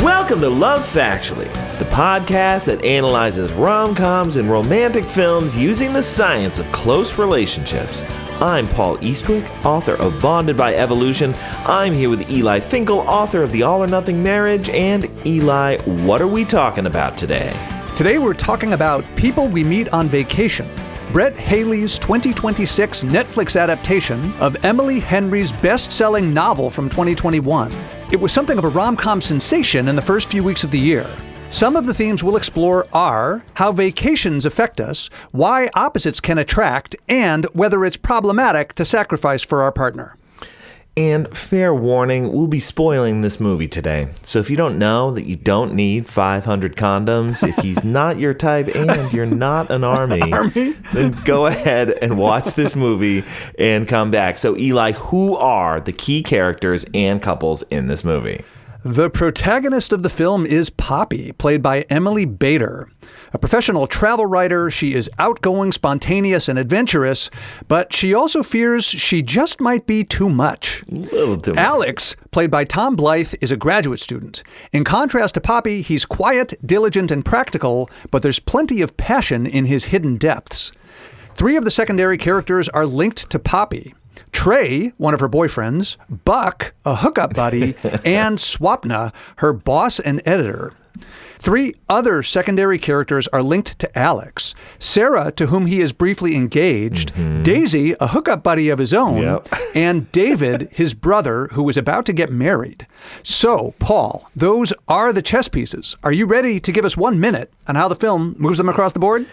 Welcome to Love Factually, the podcast that analyzes rom-coms and romantic films using the science of close relationships. I'm Paul Eastwick, author of Bonded by Evolution. I'm here with Eli Finkel, author of The All or Nothing Marriage. And Eli, what are we talking about today? Today we're talking about People We Meet on Vacation, Brett Haley's 2026 Netflix adaptation of Emily Henry's best-selling novel from 2021. It was something of a rom-com sensation in the first few weeks of the year. Some of the themes we'll explore are how vacations affect us, why opposites can attract, and whether it's problematic to sacrifice for our partner. And fair warning, we'll be spoiling this movie today. So if you don't know that you don't need 500 condoms, if he's not your type and you're not an army, then go ahead and watch this movie and come back. So Eli, who are the key characters and couples in this movie? The protagonist of the film is Poppy, played by Emily Bader. A professional travel writer, she is outgoing, spontaneous, and adventurous, but she also fears she just might be too much. A little too much. Alex, played by Tom Blythe, is a graduate student. In contrast to Poppy, he's quiet, diligent, and practical, but there's plenty of passion in his hidden depths. Three of the secondary characters are linked to Poppy. Trey, one of her boyfriends, Buck, a hookup buddy, and Swapna, her boss and editor. Three other secondary characters are linked to Alex. Sarah, to whom he is briefly engaged, Daisy, a hookup buddy of his own, and David, his brother, who is about to get married. So, Paul, those are the chess pieces. Are you ready to give us 1 minute on how the film moves them across the board?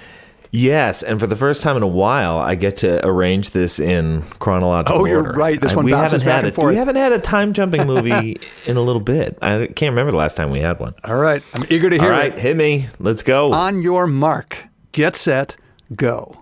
Yes, and for the first time in a while, I get to arrange this in chronological order. Oh, you're right. This one bounces back and forth. We haven't had a time-jumping movie in a little bit. I can't remember the last time we had one. All right. I'm eager to hear it. All right, hit me. Let's go. On your mark, get set, go.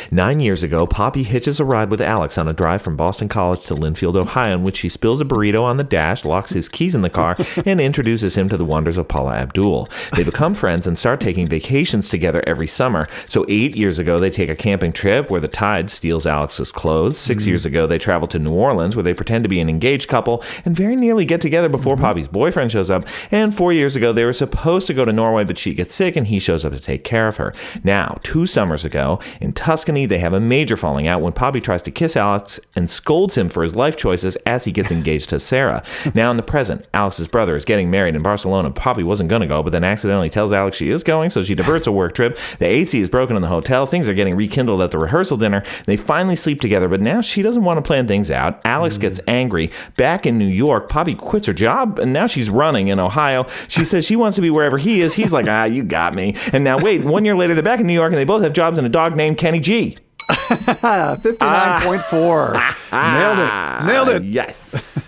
9 years ago, Poppy hitches a ride with Alex on a drive from Boston College to Linfield, Ohio, in which she spills a burrito on the dash, locks his keys in the car, and introduces him to the wonders of Paula Abdul. They become friends and start taking vacations together every summer. So 8 years ago, they take a camping trip where the tide steals Alex's clothes. 6 years ago, they travel to New Orleans, where they pretend to be an engaged couple and very nearly get together before Poppy's boyfriend shows up. And 4 years ago, they were supposed to go to Norway, but she gets sick and he shows up to take care of her. Now, 2 summers ago, in Tuscany, they have a major falling out when Poppy tries to kiss Alex and scolds him for his life choices as he gets engaged to Sarah. Now in the present, Alex's brother is getting married in Barcelona. Poppy wasn't going to go, but then accidentally tells Alex she is going, so she diverts a work trip. The AC is broken in the hotel. Things are getting rekindled at the rehearsal dinner. They finally sleep together, but now she doesn't want to plan things out. Alex gets angry. Back in New York, Poppy quits her job, and now she's running in Ohio. She says she wants to be wherever he is. He's like, you got me. And now wait, 1 year later, they're back in New York, and they both have jobs and a dog named Kenny G. 59.4. Nailed it. Yes.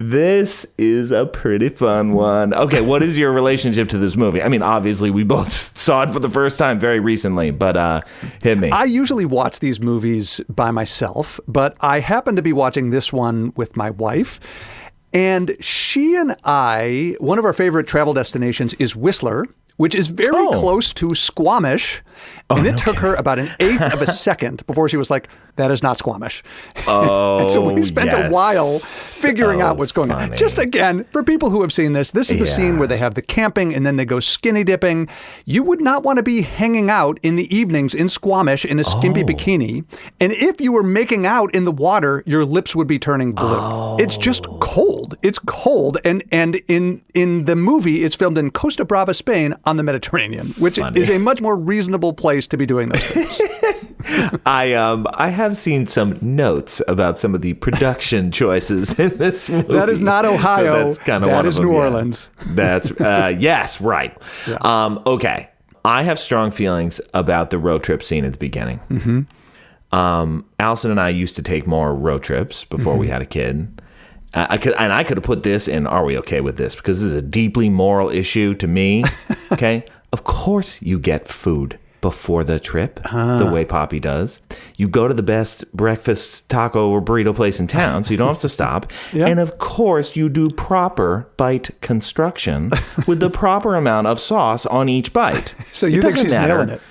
This is a pretty fun one. Okay, what is your relationship to this movie? I mean, obviously, we both saw it for the first time very recently, but hit me. I usually watch these movies by myself, but I happen to be watching this one with my wife. And she and I, one of our favorite travel destinations is Whistler, which is very close to Squamish. And it took her about an eighth of a second before she was like, that is not Squamish. And so we spent a while figuring out what's going on. Just again, for people who have seen this is the scene where they have the camping and then they go skinny dipping. You would not want to be hanging out in the evenings in Squamish in a skimpy bikini. And if you were making out in the water, your lips would be turning blue. It's just cold. It's cold. And in the movie, it's filmed in Costa Brava, Spain on the Mediterranean, which is a much more reasonable place to be doing those things. I have seen some notes about some of the production choices in this movie. That is not Ohio. So that's kind of one is of them, New Orleans. That's yes, right. Yeah. Okay. I have strong feelings about the road trip scene at the beginning. Allison and I used to take more road trips before we had a kid. I could have put this in Are We Okay With This? Because this is a deeply moral issue to me. Okay? Of course you get food before the trip, the way Poppy does. You go to the best breakfast taco or burrito place in town, so you don't have to stop. And of course, you do proper bite construction with the proper amount of sauce on each bite. So you think she's nailing it?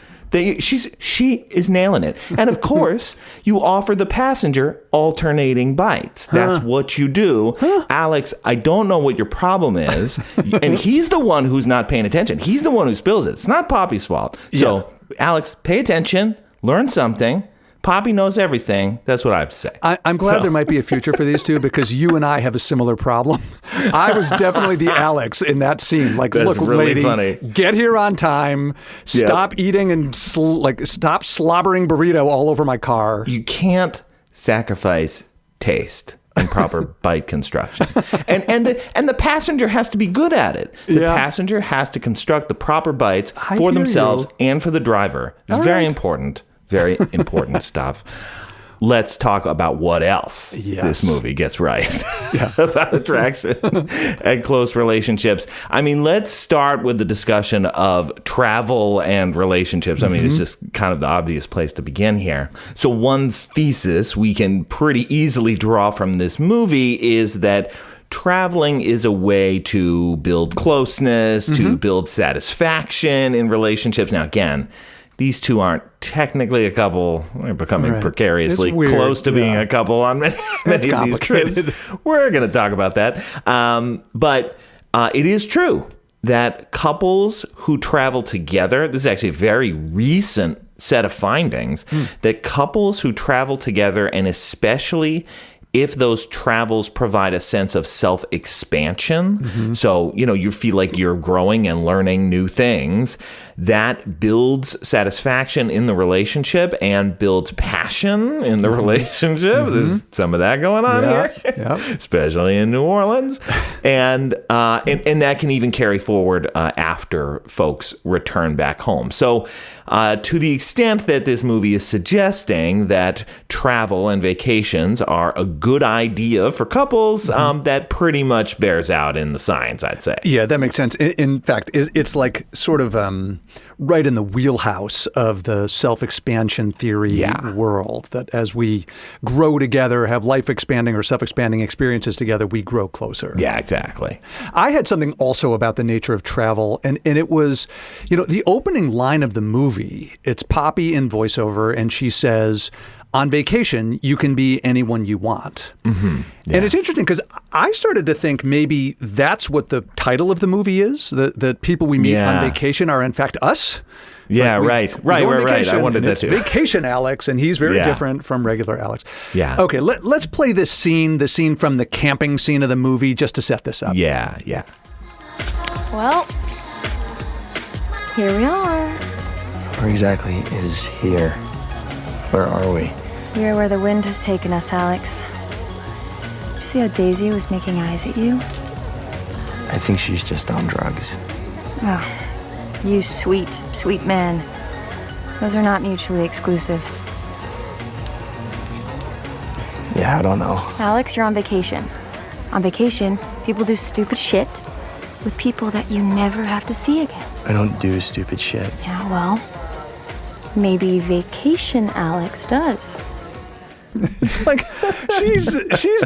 She is nailing it. And of course, you offer the passenger alternating bites. That's what you do. Alex, I don't know what your problem is. And he's the one who's not paying attention. He's the one who spills it. It's not Poppy's fault. So, Alex, pay attention, learn something. Poppy knows everything. That's what I have to say. I'm glad there might be a future for these two because you and I have a similar problem. I was definitely the Alex in that scene. Like, That's look, really lady, funny. get here on time. Stop eating and stop slobbering burrito all over my car. You can't sacrifice taste and proper bite construction. And the passenger has to be good at it. The passenger has to construct the proper bites for themselves and for the driver. It's very important. Very important stuff. Let's talk about what else this movie gets right about attraction and close relationships. I mean, let's start with the discussion of travel and relationships. I mean, it's just kind of the obvious place to begin here. So one thesis we can pretty easily draw from this movie is that traveling is a way to build closeness, to build satisfaction in relationships. Now, again, these two aren't technically a couple. They're becoming precariously close to being a couple on many of these trips. We're going to talk about that. But it is true that couples who travel together, this is actually a very recent set of findings, that couples who travel together, and especially if those travels provide a sense of self-expansion, so, you feel like you're growing and learning new things, that builds satisfaction in the relationship and builds passion in the relationship. There's some of that going on here, especially in New Orleans. And that can even carry forward after folks return back home. So to the extent that this movie is suggesting that travel and vacations are a good idea for couples, that pretty much bears out in the science, I'd say. Yeah, that makes sense. In fact, it's like sort of right in the wheelhouse of the self-expansion theory world, that as we grow together, have life-expanding or self-expanding experiences together, we grow closer. Yeah, exactly. I had something also about the nature of travel, and it was, the opening line of the movie, it's Poppy in voiceover, and she says, on vacation, you can be anyone you want. And it's interesting because I started to think maybe that's what the title of the movie is, that people we meet on vacation are in fact us. It's right. I wondered that too. Vacation Alex, and he's very different from regular Alex. Yeah. Okay, let's play the scene from the camping scene of the movie just to set this up. Yeah. Well, here we are. Where exactly is here? Where are we? We're where the wind has taken us, Alex. Did you see how Daisy was making eyes at you? I think she's just on drugs. Oh, you sweet, sweet man. Those are not mutually exclusive. Yeah, I don't know. Alex, you're on vacation. On vacation, people do stupid shit with people that you never have to see again. I don't do stupid shit. Yeah, well, maybe Vacation Alex does. It's like she's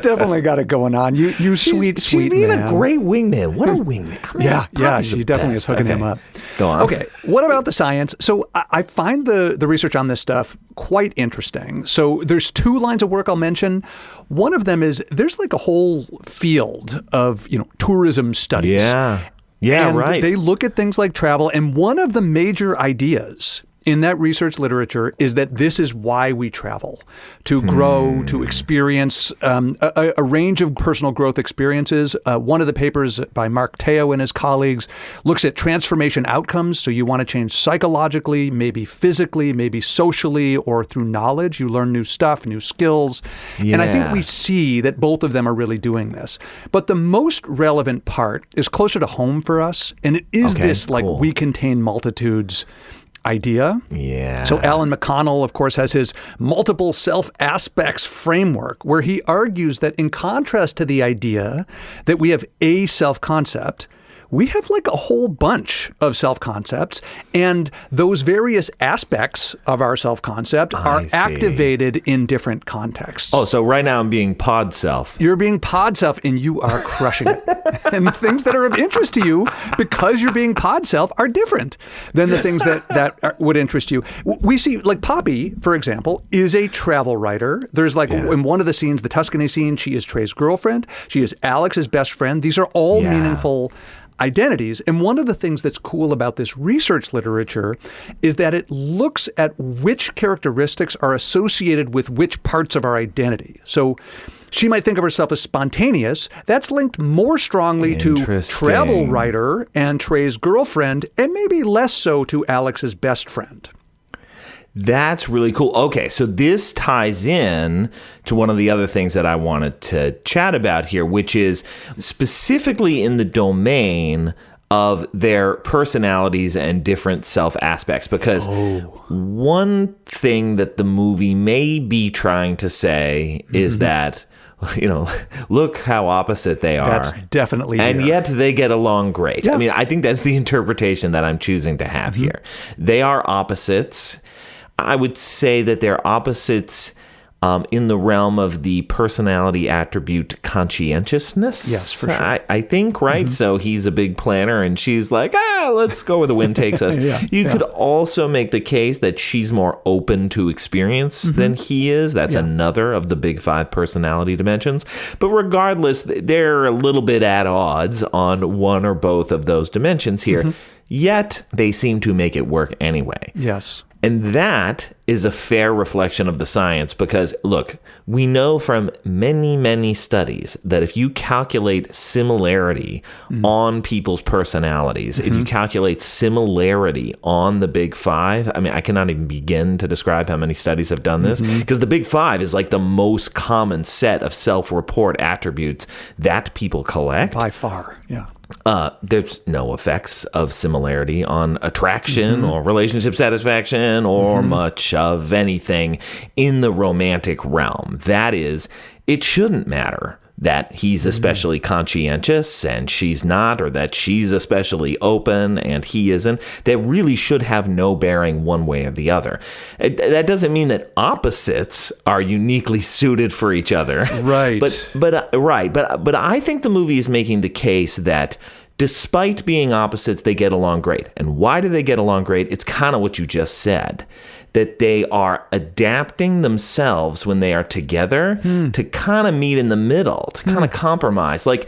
definitely got it going on. You sweet man. She's being a great wingman. What a wingman. I mean, she definitely is hooking him up. Go on. Okay, what about the science? So I find the research on this stuff quite interesting. So there's two lines of work I'll mention. One of them is there's like a whole field of, tourism studies. Yeah, and right. They look at things like travel, and one of the major ideas in that research literature is that this is why we travel, to grow, to experience a range of personal growth experiences. One of the papers by Mark Teo and his colleagues looks at transformation outcomes. So you want to change psychologically, maybe physically, maybe socially, or through knowledge. You learn new stuff, new skills. Yeah. And I think we see that both of them are really doing this. But the most relevant part is closer to home for us. And it is this like we contain multitudes idea. Yeah. So Alan McConnell, of course, has his multiple self-aspects framework where he argues that in contrast to the idea that we have a self-concept, we have like a whole bunch of self-concepts, and those various aspects of our self-concept are activated in different contexts. Oh, so right now I'm being pod self. You're being pod self, and you are crushing it. And the things that are of interest to you because you're being pod self are different than the things that would interest you. We see, like Poppy, for example, is a travel writer. There's in one of the scenes, the Tuscany scene, she is Trey's girlfriend. She is Alex's best friend. These are all meaningful identities. And one of the things that's cool about this research literature is that it looks at which characteristics are associated with which parts of our identity. So she might think of herself as spontaneous. That's linked more strongly to travel writer and Trey's girlfriend, and maybe less so to Alex's best friend. That's really cool. Okay, so this ties in to one of the other things that I wanted to chat about here, which is specifically in the domain of their personalities and different self aspects. Because one thing that the movie may be trying to say is that, look how opposite they are. That's definitely and yet they get along great. Yeah. I mean, I think that's the interpretation that I'm choosing to have here. They are opposites. I would say that they're opposites in the realm of the personality attribute conscientiousness. Yes, for sure. I think, right? So he's a big planner and she's like, let's go where the wind takes us. You could also make the case that she's more open to experience than he is. That's another of the big 5 personality dimensions. But regardless, they're a little bit at odds on one or both of those dimensions here. Yet they seem to make it work anyway. Yes. And that is a fair reflection of the science because, look, we know from many, many studies that if you calculate similarity on people's personalities, if you calculate similarity on the big 5, I mean, I cannot even begin to describe how many studies have done this because the big 5 is like the most common set of self-report attributes that people collect. By far, yeah. There's no effects of similarity on attraction or relationship satisfaction or much of anything in the romantic realm. That is, it shouldn't matter that he's especially conscientious and she's not, or that she's especially open and he isn't. That really should have no bearing one way or the other. That doesn't mean that opposites are uniquely suited for each other. Right. But I think the movie is making the case that despite being opposites, they get along great. And why do they get along great? It's kind of what you just said, that they are adapting themselves when they are together to kind of meet in the middle, to kind of compromise. Like,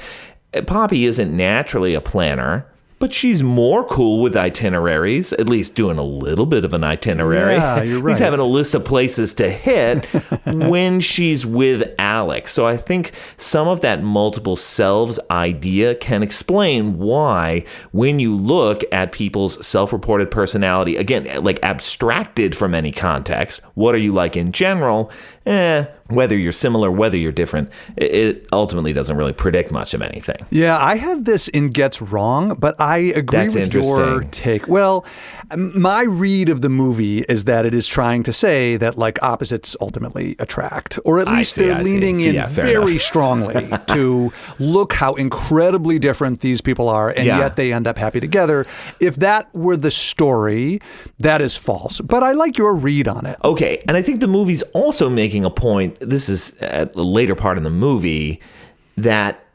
Poppy isn't naturally a planner, but she's more cool with itineraries, at least doing a little bit of an itinerary. Yeah, you're right. He's having a list of places to hit when she's with Alex. So I think some of that multiple selves idea can explain why, when you look at people's self-reported personality, again, like abstracted from any context, what are you like in general? Whether you're similar, whether you're different, it ultimately doesn't really predict much of anything. Yeah, I have this in Gets Wrong, but I agree with your take. Well, my read of the movie is that it is trying to say that like opposites ultimately attract, or at least they're leaning in very strongly to look how incredibly different these people are, and yet they end up happy together. If that were the story, that is false. But I like your read on it. Okay, and I think the movie's also making a point, this is at the later part in the movie, that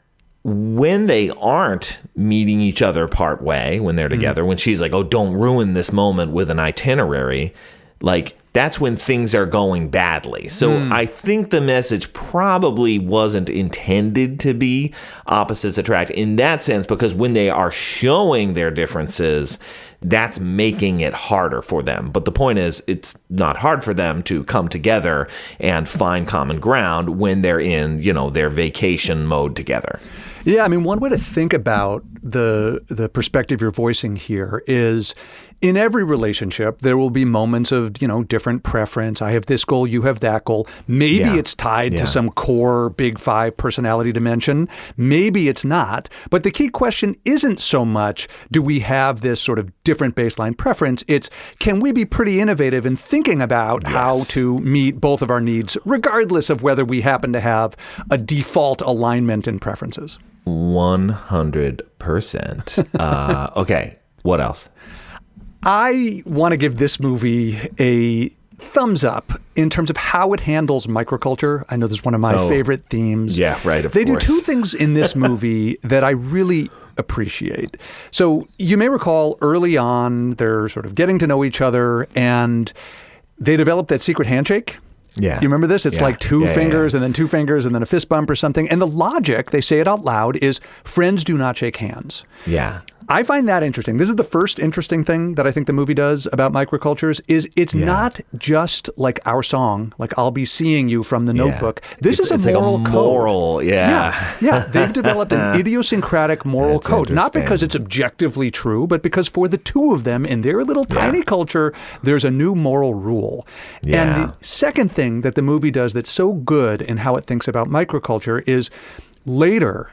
when they aren't meeting each other part way, when they're together, when she's like, oh, don't ruin this moment with an itinerary, like, that's when things are going badly. So I think the message probably wasn't intended to be opposites attract in that sense, because when they are showing their differences, that's making it harder for them. But the point is, it's not hard for them to come together and find common ground when they're in, their vacation mode together. Yeah, I mean, one way to think about the perspective you're voicing here is, in every relationship, there will be moments of, different preference. I have this goal, you have that goal. Maybe it's tied to some core big 5 personality dimension. Maybe it's not. But the key question isn't so much, do we have this sort of different baseline preference? It's, can we be pretty innovative in thinking about how to meet both of our needs, regardless of whether we happen to have a default alignment in preferences? 100%. Okay, what else? I want to give this movie a thumbs up in terms of how it handles microculture. I know this is one of my favorite themes. Yeah, right, of They course. do two things in this movie that I really appreciate. So you may recall early on, they're sort of getting to know each other, and they develop that secret handshake. Yeah. You remember this? It's like two fingers and then two fingers and then a fist bump or something. And the logic, they say it out loud, is friends do not shake hands. Yeah. I find that interesting. This is the first interesting thing that I think the movie does about microcultures is it's not just like our song, like I'll be seeing you from the Notebook. This is a moral code. Yeah. They've developed an idiosyncratic moral code, not because it's objectively true, but because for the two of them in their little tiny culture, there's a new moral rule. Yeah. And the second thing that the movie does that's so good in how it thinks about microculture is later,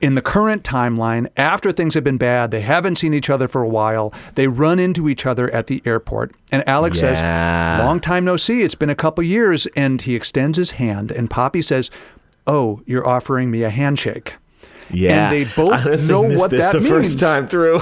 in the current timeline, after things have been bad, they haven't seen each other for a while, they run into each other at the airport. And Alex says, long time no see, it's been a couple years. And he extends his hand, and Poppy says, oh, you're offering me a handshake. Yeah. And they both know what that means. First time through.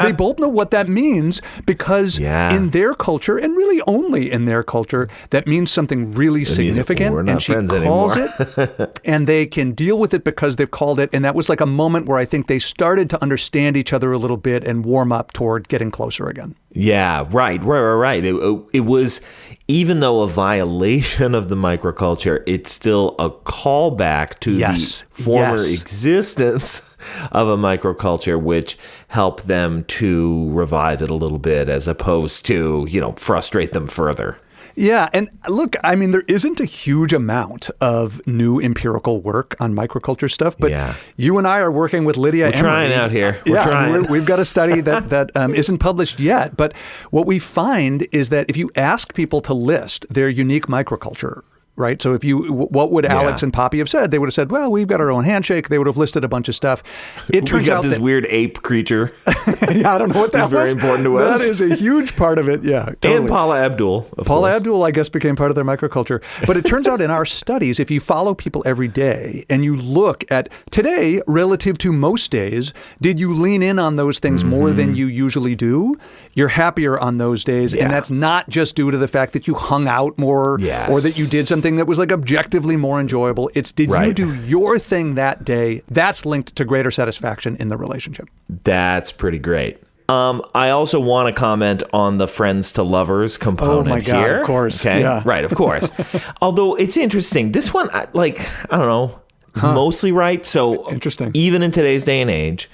They both know what that means because in their culture, and really only in their culture, that means something really significant. We're not and she friends calls anymore. it, and they can deal with it because they've called it. And that was like a moment where I think they started to understand each other a little bit and warm up toward getting closer again. Yeah, right. It was, even though a violation of the microculture, it's still a callback to the former existence of a microculture, which helped them to revive it a little bit as opposed to, frustrate them further. Yeah. And look, I mean, there isn't a huge amount of new empirical work on microculture stuff, but you and I are working with Lydia We're trying out here. We're trying. We've got a study that isn't published yet. But what we find is that if you ask people to list their unique microculture, right? So what would Alex and Poppy have said? They would have said, well, we've got our own handshake. They would have listed a bunch of stuff. It turns we got out this weird ape creature. I don't know what that was. Very important to us. That is a huge part of it. Yeah, totally. And Paula Abdul. Paula Abdul, I guess, became part of their microculture. But it turns out in our studies, if you follow people every day and you look at today relative to most days, did you lean in on those things more than you usually do? You're happier on those days. And that's not just due to the fact that you hung out more or that you did something that was like objectively more enjoyable. It's did you do your thing that day? That's linked to greater satisfaction in the relationship. That's pretty great. I also want to comment on the friends to lovers component here. Oh my God, here. Of course. Okay, yeah. Right, of course. Although it's interesting. This one, I don't know, mostly right. So interesting. Even in today's day and age,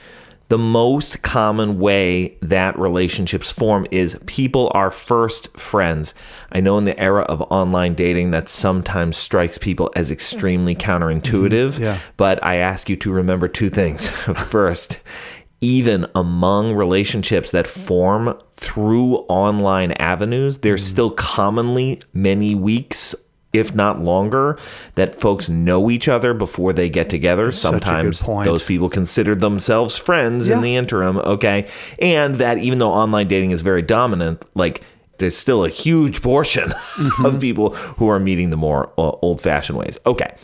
the most common way that relationships form is people are first friends. I know in the era of online dating that sometimes strikes people as extremely counterintuitive, but I ask you to remember two things. First, even among relationships that form through online avenues, there's still commonly many weeks, if not longer, that folks know each other before they get together. That's sometimes such a good point. Those people consider themselves friends in the interim, okay? And that even though online dating is very dominant, there's still a huge portion of people who are meeting the more old-fashioned ways. Okay.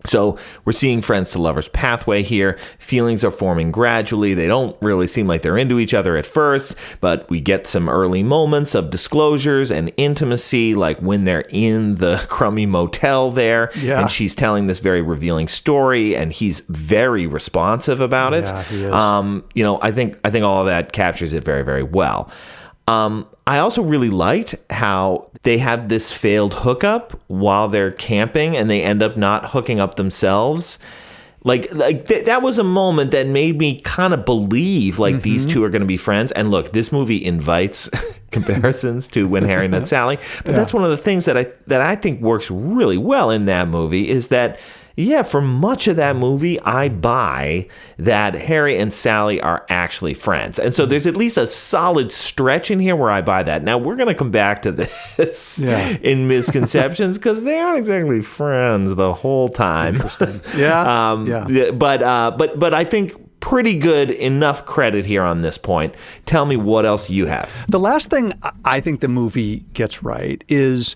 So we're seeing friends to lovers pathway here. Feelings are forming gradually. They don't really seem like they're into each other at first, but we get some early moments of disclosures and intimacy, like when they're in the crummy motel there, and she's telling this very revealing story, and he's very responsive about it. Yeah, he is. I think all of that captures it very, very well. I also really liked how they had this failed hookup while they're camping and they end up not hooking up themselves. That was a moment that made me kind of believe these two are going to be friends. And look, this movie invites comparisons to When Harry Met Sally. But that's one of the things that I think works really well in that movie is that, for much of that movie, I buy that Harry and Sally are actually friends. And so there's at least a solid stretch in here where I buy that. Now, we're going to come back to this in Misconceptions because they aren't exactly friends the whole time. Interesting. But I think pretty good enough credit here on this point. Tell me what else you have. The last thing I think the movie gets right is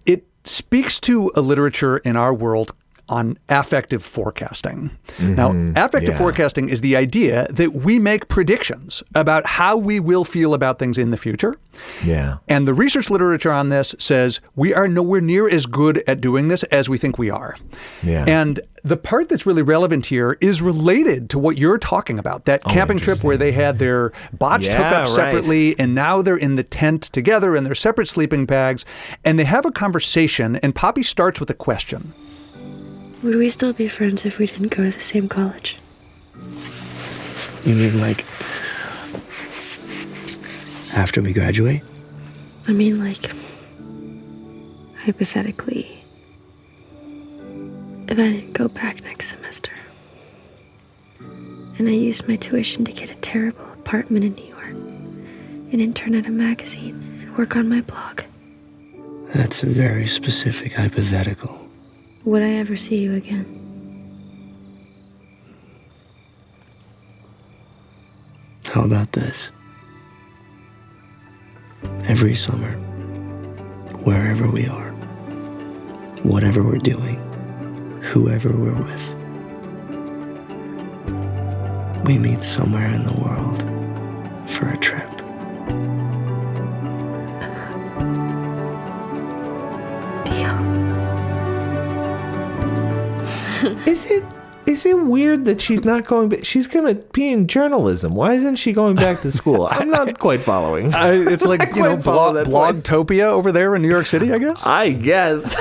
it speaks to a literature in our world on affective forecasting. Now, affective forecasting is the idea that we make predictions about how we will feel about things in the future. Yeah. And the research literature on this says we are nowhere near as good at doing this as we think we are. Yeah. And the part that's really relevant here is related to what you're talking about, that camping trip where they had their botched hookup separately, and now they're in the tent together in their separate sleeping bags, and they have a conversation, and Poppy starts with a question. Would we still be friends if we didn't go to the same college? You mean like after we graduate? I mean, like, hypothetically, if I didn't go back next semester, and I used my tuition to get a terrible apartment in New York, an intern at a magazine, and work on my blog. That's a very specific hypothetical. Would I ever see you again? How about this? Every summer, wherever we are, whatever we're doing, whoever we're with, we meet somewhere in the world for a trip. Is it weird that she's not going back? She's going to be in journalism. Why isn't she going back to school? I'm not quite following. It's like, Blogtopia over there in New York City, I guess? I guess.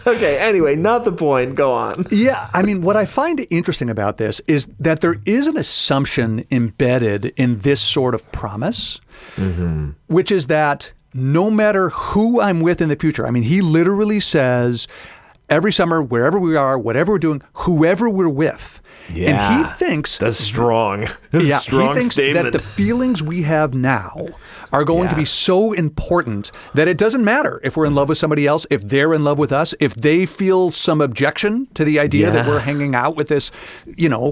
Okay, anyway, not the point. Go on. Yeah, I mean, what I find interesting about this is that there is an assumption embedded in this sort of promise, which is that no matter who I'm with in the future, I mean, he literally says, every summer, wherever we are, whatever we're doing, whoever we're with. Yeah. And he thinks... That's strong. That's a strong he thinks statement. that the feelings we have now are going to be so important that it doesn't matter if we're in love with somebody else, if they're in love with us, if they feel some objection to the idea that we're hanging out with this,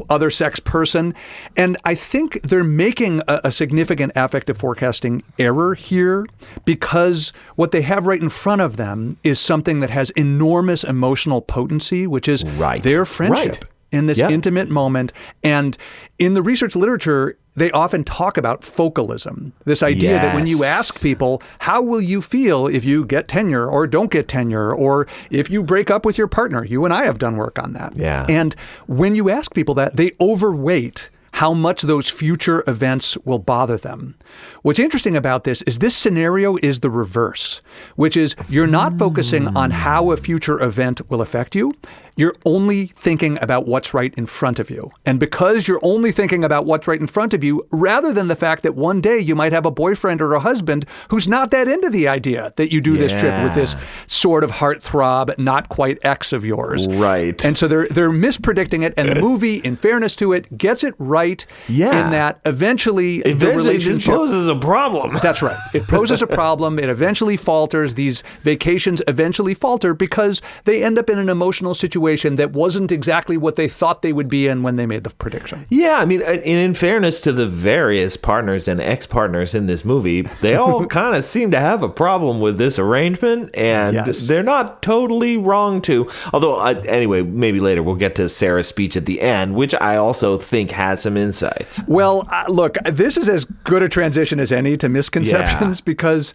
other sex person. And I think they're making a significant affective forecasting error here because what they have right in front of them is something that has enormous emotional potency, which is their friendship. In this intimate moment. And in the research literature, they often talk about focalism, this idea that when you ask people, how will you feel if you get tenure or don't get tenure, or if you break up with your partner? You and I have done work on that. Yeah. And when you ask people that, they overweight how much those future events will bother them. What's interesting about this scenario is the reverse, which is you're not focusing on how a future event will affect you. You're only thinking about what's right in front of you. And because you're only thinking about what's right in front of you, rather than the fact that one day you might have a boyfriend or a husband who's not that into the idea that you do this trip with this sort of heartthrob, not quite ex of yours. Right. And so they're mispredicting it. And the movie, in fairness to it, gets it right in that eventually the relationship... this poses a problem. That's right. It poses a problem. It eventually falters. These vacations eventually falter because they end up in an emotional situation that wasn't exactly what they thought they would be in when they made the prediction. Yeah, I mean, in fairness to the various partners and ex-partners in this movie, they all kind of seem to have a problem with this arrangement, and they're not totally wrong to. Although, anyway, maybe later we'll get to Sarah's speech at the end, which I also think has some insights. Well, look, this is as good a transition as any to misconceptions because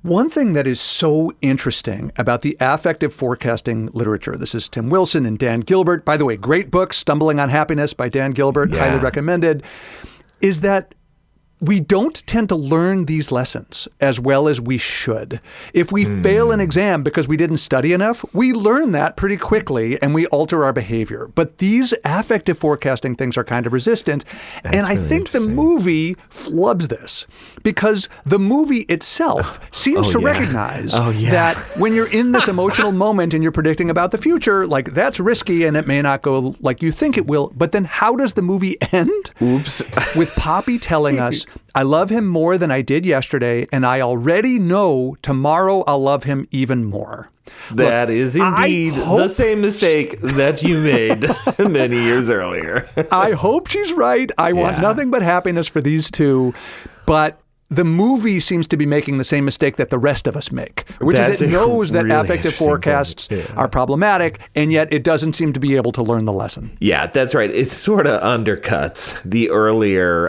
one thing that is so interesting about the affective forecasting literature, this is Tim Wilson and Dan Gilbert, by the way, great book, Stumbling on Happiness by Dan Gilbert, highly recommended, is that we don't tend to learn these lessons as well as we should. If we fail an exam because we didn't study enough, we learn that pretty quickly and we alter our behavior. But these affective forecasting things are kind of resistant. And I think the movie flubs this because the movie itself seems to recognize that when you're in this emotional moment and you're predicting about the future, like that's risky and it may not go like you think it will. But then how does the movie end? Oops. With Poppy telling us, I love him more than I did yesterday, and I already know tomorrow I'll love him even more. That is indeed the same mistake that you made many years earlier. I hope she's right. I want nothing but happiness for these two. But the movie seems to be making the same mistake that the rest of us make, which That's is it knows that really affective interesting forecasts point. Yeah. are problematic, and yet it doesn't seem to be able to learn the lesson. Yeah, that's right. It sort of undercuts the earlier,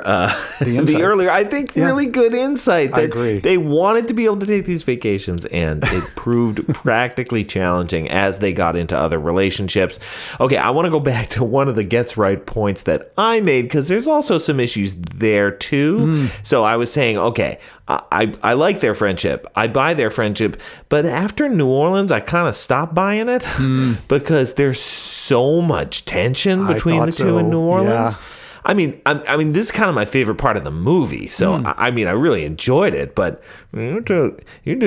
insight. I think, really good insight. I That agree. They wanted to be able to take these vacations, and it proved practically challenging as they got into other relationships. Okay, I want to go back to one of the gets right points that I made, because there's also some issues there too. So I was saying, okay, I like their friendship. I buy their friendship. But after New Orleans, I kind of stopped buying it because there's so much tension between the two in New Orleans. Yeah. I mean, this is kind of my favorite part of the movie. So, I mean, I really enjoyed it, but you two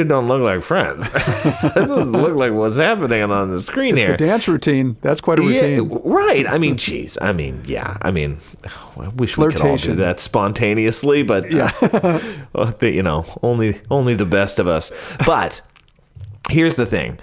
don't look like friends. It doesn't look like what's happening on the screen here. The dance routine, that's quite a routine. Yeah, right. I mean, geez. I mean, yeah. I mean, I wish we could all do Flirtation. that spontaneously, but only the best of us. But here's the thing.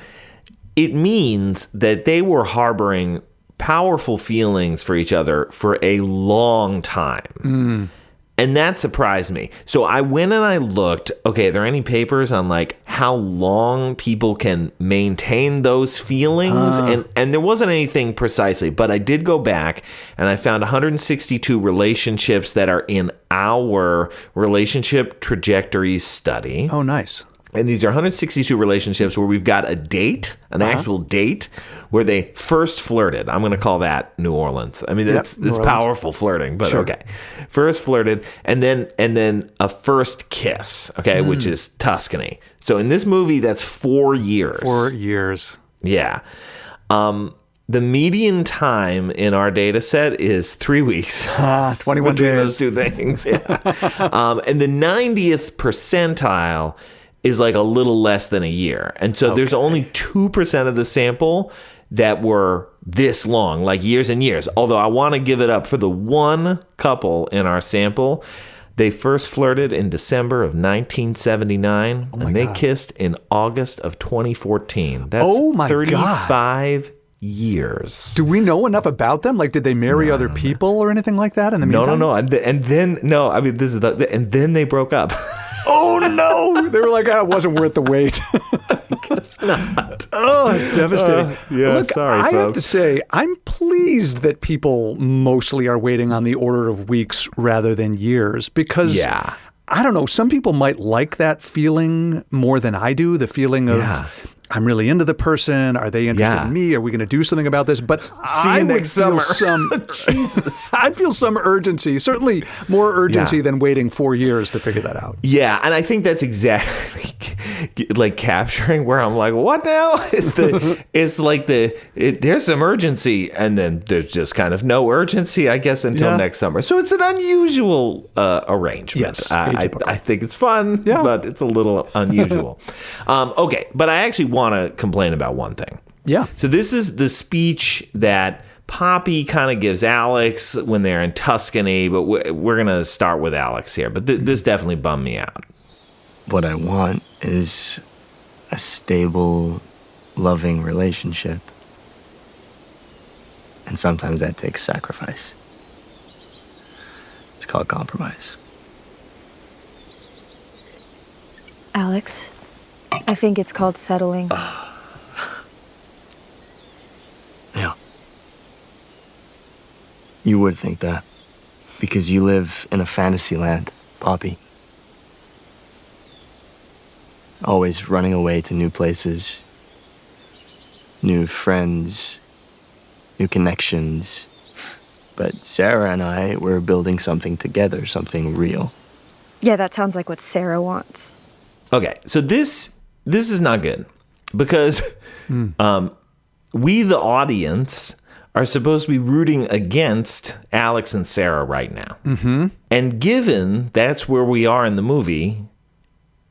It means that they were harboring powerful feelings for each other for a long time. And that surprised me. So I went and I looked, okay, are there any papers on like how long people can maintain those feelings? And there wasn't anything precisely, but I did go back and I found 162 relationships that are in our relationship trajectories study. Oh, nice. And these are 162 relationships where we've got a date, an actual date, where they first flirted. I'm going to call that New Orleans. I mean, it's New Orleans. powerful flirting, but okay. First flirted, and then a first kiss, okay, which is Tuscany. So in this movie, that's 4 years. 4 years. Yeah. The median time in our data set is 3 weeks. 21 between days. those two things. Yeah. And the 90th percentile is like a little less than a year. And so there's only 2% of the sample that were this long, like years and years. Although I want to give it up for the one couple in our sample. They first flirted in December of 1979, and they kissed in August of 2014. That's Oh my God. 35 years. Do we know enough about them? Like, did they marry other people or anything like that in the meantime? No. And then, no, I mean, this is and then they broke up. Oh, no. They were like, it wasn't worth the wait. Guess not. Oh, devastating. Yeah, Look, sorry, I have folks. to say, I'm pleased that people mostly are waiting on the order of weeks rather than years because, Yeah. I don't know, some people might like that feeling more than I do, the feeling of, I'm really into the person. Are they interested in me? Are we going to do something about this? But I would next feel summer. Jesus. I'd feel some urgency, certainly more urgency than waiting 4 years to figure that out. Yeah, and I think that's exactly like capturing where I'm like, what now? There's some urgency, and then there's just kind of no urgency, I guess, until next summer. So it's an unusual arrangement. Yes, I atypical. think it's fun, but it's a little unusual. Okay, but I actually want to complain about one thing. Yeah. So this is the speech that Poppy kind of gives Alex when they're in Tuscany, but we're going to start with Alex here. But this definitely bummed me out. What I want is a stable, loving relationship. And sometimes that takes sacrifice. It's called compromise. Alex, I think it's called settling. Yeah. You would think that. Because you live in a fantasy land, Poppy. Always running away to new places, new friends, new connections. But Sarah and I, we're building something together, something real. Yeah, that sounds like what Sarah wants. Okay, so this is not good because we, the audience, are supposed to be rooting against Alex and Sarah right now. Mm-hmm. And given that's where we are in the movie,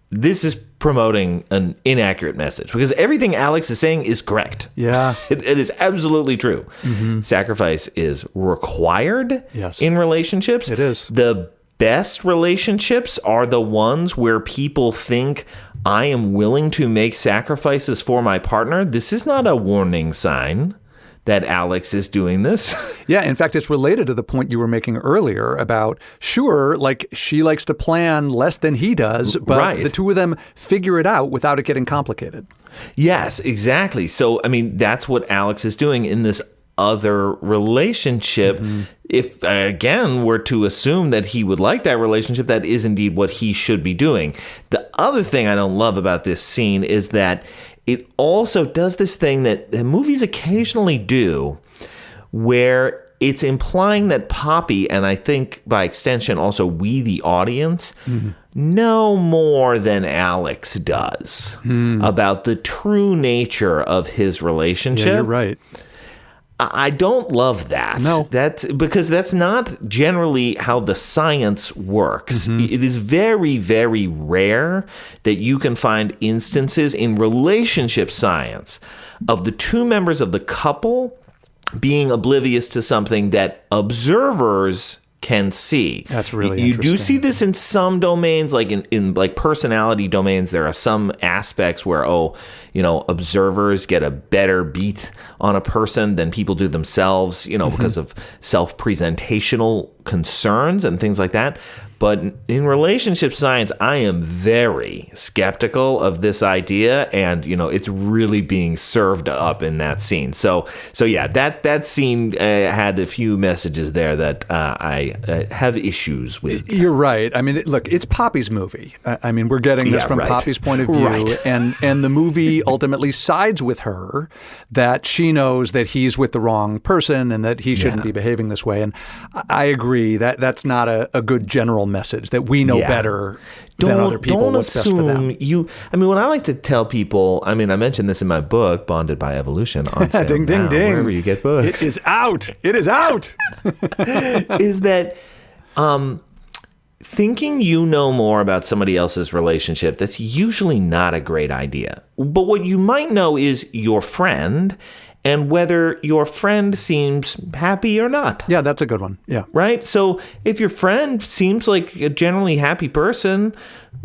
this is promoting an inaccurate message because everything Alex is saying is correct. Yeah. It is absolutely true. Mm-hmm. Sacrifice is required in relationships. It is. The best relationships are the ones where people think I am willing to make sacrifices for my partner. This is not a warning sign that Alex is doing this. Yeah, in fact, it's related to the point you were making earlier about, sure, like she likes to plan less than he does, but the two of them figure it out without it getting complicated. Yes, exactly. So, I mean, that's what Alex is doing in this other relationship. If, again, we're to assume that he would like that relationship, that is indeed what he should be doing. The other thing I don't love about this scene is that it also does this thing that the movies occasionally do, where it's implying that Poppy, and I think by extension also we, the audience, know more than Alex does about the true nature of his relationship. Yeah, you're right. I don't love that. No. That's because that's not generally how the science works. It is very, very rare that you can find instances in relationship science of the two members of the couple being oblivious to something that observers can see. That's really you interesting. do see this in some domains, like in like personality domains. There are some aspects where observers get a better beat on a person than people do themselves, because of self-presentational concerns and things like that. But in relationship science, I am very skeptical of this idea, and it's really being served up in that scene. So yeah, that scene had a few messages there that I have issues with. You're right. I mean, look, it's Poppy's movie. I mean, we're getting this from Poppy's point of view, and the movie ultimately sides with her that she knows that he's with the wrong person and that he shouldn't be behaving this way. And I agree that that's not a good general message, that we know better than other people what's best for them. When I like to tell people, I mentioned this in my book, Bonded by Evolution, on sale ding, now, ding, ding. wherever you get books. It is out. It is out. Is that thinking you know more about somebody else's relationship, that's usually not a great idea. But what you might know is your friend and whether your friend seems happy or not. Yeah, that's a good one. Yeah. Right? So if your friend seems like a generally happy person,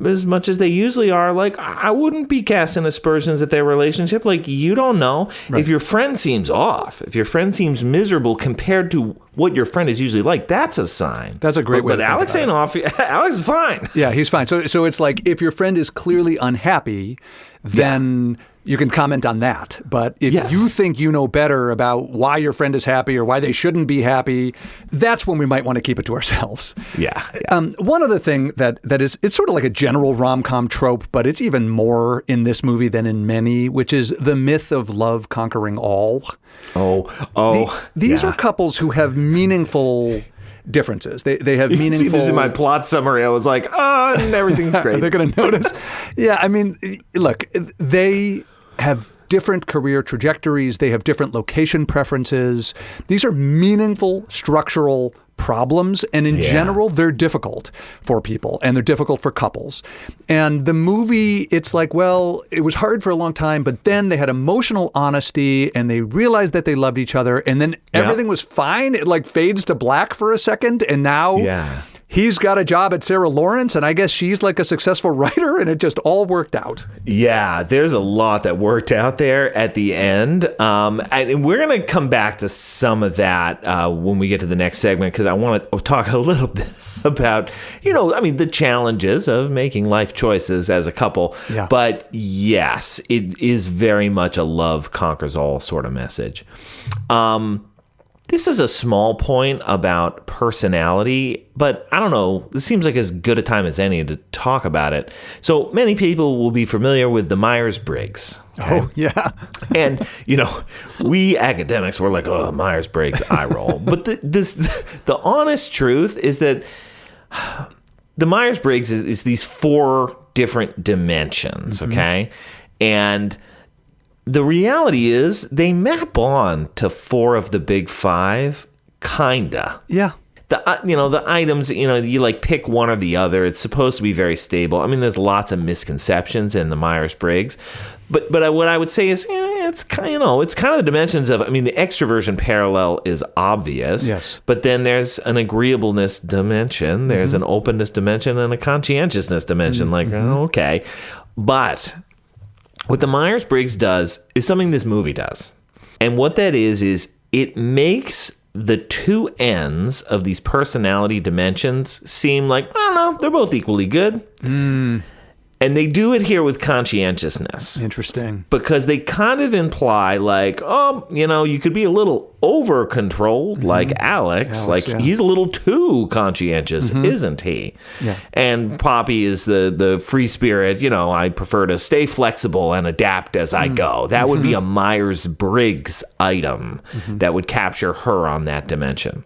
as much as they usually are, like, I wouldn't be casting aspersions at their relationship. Like, you don't know. Right. If your friend seems off, if your friend seems miserable compared to what your friend is usually like, that's a sign. That's a great way to think Alex ain't off. Alex is fine. Yeah, he's fine. So it's like, if your friend is clearly unhappy, then you can comment on that. But if you think you know better about why your friend is happy or why they shouldn't be happy, that's when we might want to keep it to ourselves. Yeah. One other thing that is, it's sort of like a general rom-com trope, but it's even more in this movie than in many, which is the myth of love conquering all. These are couples who have meaningful differences. They have meaningful... See this in my plot summary. I was like, and everything's great. They're going to notice. Yeah, I mean, look, they have different career trajectories. They have different location preferences. These are meaningful structural problems, and in general, they're difficult for people, and they're difficult for couples. And the movie, it's like, well, it was hard for a long time, but then they had emotional honesty, and they realized that they loved each other, and then everything was fine. It like fades to black for a second, and now he's got a job at Sarah Lawrence, and I guess she's like a successful writer, and it just all worked out. Yeah, there's a lot that worked out there at the end. And we're going to come back to some of that when we get to the next segment, because I want to talk a little bit about, the challenges of making life choices as a couple. Yeah. But yes, it is very much a love conquers all sort of message. This is a small point about personality, but I don't know. This seems like as good a time as any to talk about it. So many people will be familiar with the Myers-Briggs. Okay? Oh, yeah. And, we academics, we're like, oh, Myers-Briggs, eye roll. But the honest truth is that the Myers-Briggs is these 4 different dimensions, okay? And the reality is they map on to 4 of the big 5, kinda. Yeah. The items, you like pick one or the other. It's supposed to be very stable. I mean, there's lots of misconceptions in the Myers-Briggs. But what I would say is, it's kind of the dimensions of, the extroversion parallel is obvious. Yes. But then there's an agreeableness dimension. There's an openness dimension and a conscientiousness dimension. Okay. But what the Myers-Briggs does is something this movie does. And what that is it makes the two ends of these personality dimensions seem like, I don't know, they're both equally good. And they do it here with conscientiousness. Interesting. Because they kind of imply like, oh, you could be a little over-controlled like Alex. Like, he's a little too conscientious, isn't he? Yeah. And Poppy is the free spirit. I prefer to stay flexible and adapt as I go. That would be a Myers-Briggs item that would capture her on that dimension.